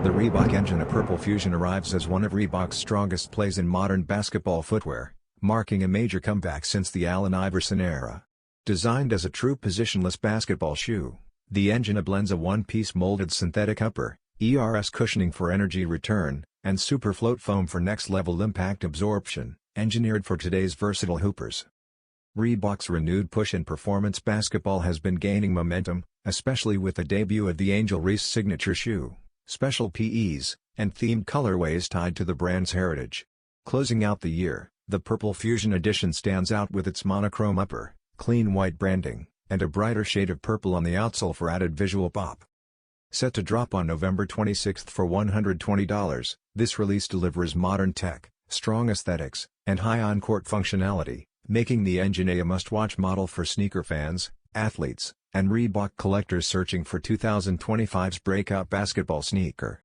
The Reebok Engine A Purple Fusion arrives as one of Reebok's strongest plays in modern basketball footwear, marking a major comeback since the Allen Iverson era. Designed as a true positionless basketball shoe, the Engine A blends a one-piece molded synthetic upper, ERS cushioning for energy return, and SuperFloat foam for next-level impact absorption, engineered for today's versatile hoopers. Reebok's renewed push in performance basketball has been gaining momentum, especially with the debut of the Angel Reese signature shoe, special PEs, and themed colorways tied to the brand's heritage. Closing out the year, the Purple Fusion edition stands out with its monochrome upper, clean white branding, and a brighter shade of purple on the outsole for added visual pop. Set to drop on November 26 for $120, this release delivers modern tech, strong aesthetics, and high on-court functionality, making the Engine A must-watch model for sneaker fans, athletes, and Reebok collectors searching for 2025's breakout basketball sneaker.